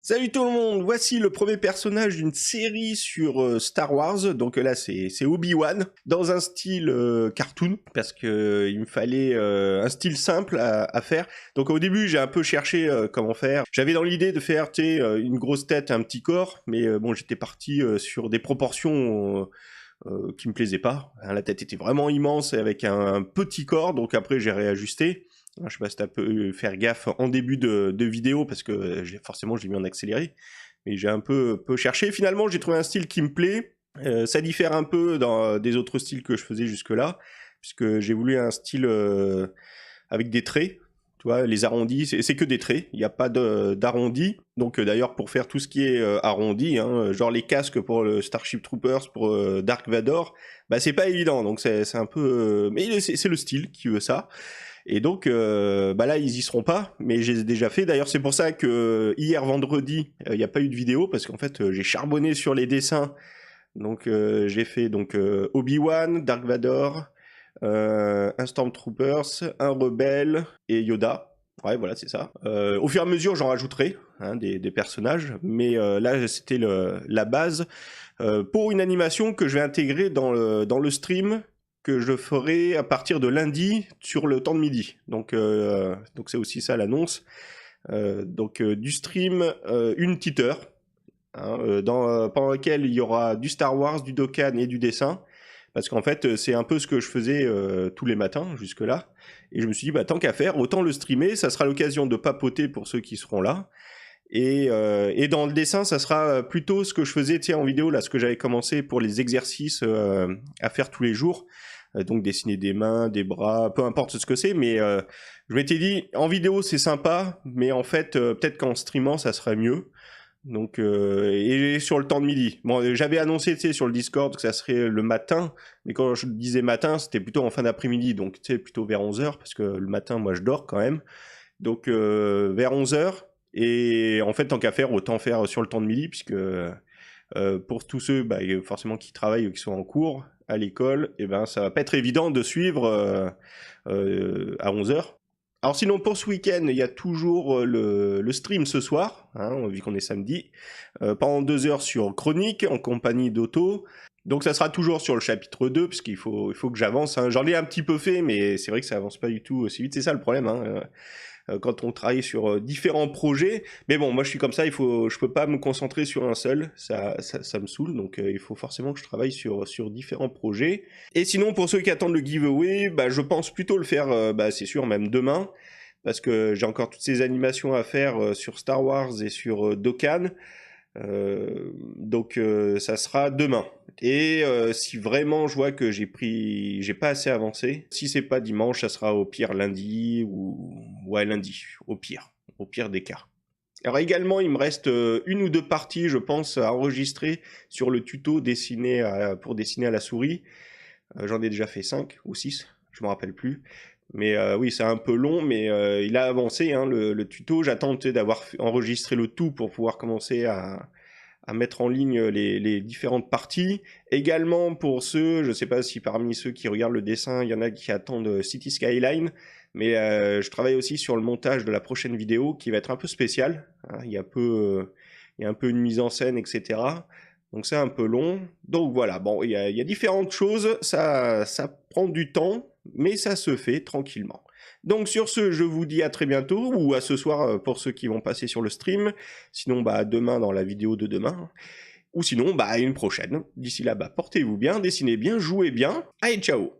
Salut tout le monde, voici le premier personnage d'une série sur Star Wars, donc là c'est Obi-Wan, dans un style cartoon, parce que il me fallait un style simple à faire. Donc au début j'ai un peu cherché comment faire. J'avais dans l'idée de faire une grosse tête et un petit corps, mais bon j'étais parti sur des proportions qui me plaisaient pas. Hein, la tête était vraiment immense et avec un petit corps, donc après j'ai réajusté. Je sais pas si t'as pu faire gaffe en début de vidéo parce que forcément je l'ai mis en accéléré, mais j'ai un peu cherché. Finalement, j'ai trouvé un style qui me plaît. Ça diffère un peu des autres styles que je faisais jusque-là, puisque j'ai voulu un style avec des traits. Tu vois, les arrondis, c'est que des traits, il n'y a pas d'arrondi. Donc d'ailleurs, pour faire tout ce qui est arrondi, hein, genre les casques pour le Starship Troopers, pour Dark Vador, bah c'est pas évident. Donc c'est un peu... mais c'est le style qui veut ça. Et donc, bah là, ils y seront pas, mais j'ai déjà fait. D'ailleurs, c'est pour ça que hier vendredi, il n'y a pas eu de vidéo parce qu'en fait, j'ai charbonné sur les dessins. Donc, j'ai fait donc Obi-Wan, Dark Vador, un Stormtroopers, un rebelle et Yoda. Ouais, voilà, c'est ça. Au fur et à mesure, j'en rajouterai hein, des personnages, mais là, c'était la base pour une animation que je vais intégrer dans le stream que je ferai à partir de lundi sur le temps de midi. Donc c'est aussi ça l'annonce. Du stream, une petite heure, hein, pendant laquelle il y aura du Star Wars, du Dokkan et du dessin. Parce qu'en fait, c'est un peu ce que je faisais tous les matins jusque-là. Et je me suis dit, bah, tant qu'à faire, autant le streamer. Ça sera l'occasion de papoter pour ceux qui seront là. Et dans le dessin, ça sera plutôt ce que je faisais en vidéo, là, ce que j'avais commencé pour les exercices à faire tous les jours. Donc dessiner des mains, des bras, peu importe ce que c'est, mais je m'étais dit, en vidéo c'est sympa, mais en fait, peut-être qu'en streamant, ça serait mieux. Donc, et sur le temps de midi. Bon, j'avais annoncé, sur le Discord que ça serait le matin, mais quand je disais matin, c'était plutôt en fin d'après-midi, donc plutôt vers 11h, parce que le matin, moi, je dors quand même. Donc vers 11h. Et en fait, tant qu'à faire, autant faire sur le temps de midi, puisque pour tous ceux bah, forcément qui travaillent ou qui sont en cours à l'école, et ben ça va pas être évident de suivre à 11h. Alors sinon, pour ce week-end, il y a toujours le stream ce soir, hein, vu qu'on est samedi, pendant 2 heures sur Chronique, en compagnie d'Otto. Donc ça sera toujours sur le chapitre 2, puisqu'il faut que j'avance. Hein. J'en ai un petit peu fait, mais c'est vrai que ça avance pas du tout aussi vite. C'est ça le problème. Hein quand on travaille sur différents projets. Mais bon, moi je suis comme ça, je peux pas me concentrer sur un seul, ça me saoule, donc il faut forcément que je travaille sur différents projets. Et sinon, pour ceux qui attendent le giveaway, bah, je pense plutôt le faire, bah, c'est sûr, même demain, parce que j'ai encore toutes ces animations à faire sur Star Wars et sur Dokkan. Ça sera demain. Et si vraiment je vois que j'ai pas assez avancé, si c'est pas dimanche, ça sera au pire lundi ou ouais lundi, au pire des cas. Alors également, il me reste une ou deux parties, je pense, à enregistrer sur le tuto pour dessiner à la souris. J'en ai déjà fait 5 ou 6, je me rappelle plus. Mais oui, c'est un peu long, mais il a avancé hein, le tuto. J'attends d'avoir enregistré le tout pour pouvoir commencer à mettre en ligne les différentes parties. Également pour ceux, je ne sais pas si parmi ceux qui regardent le dessin, il y en a qui attendent City Skyline, mais je travaille aussi sur le montage de la prochaine vidéo qui va être un peu spéciale. Hein, il y a un peu une mise en scène, etc. Donc c'est un peu long. Donc voilà, bon, il y a différentes choses, ça prend du temps, mais ça se fait tranquillement. Donc sur ce, je vous dis à très bientôt, ou à ce soir pour ceux qui vont passer sur le stream, sinon bah demain dans la vidéo de demain, ou sinon bah à une prochaine. D'ici là, bah portez-vous bien, dessinez bien, jouez bien, allez ciao.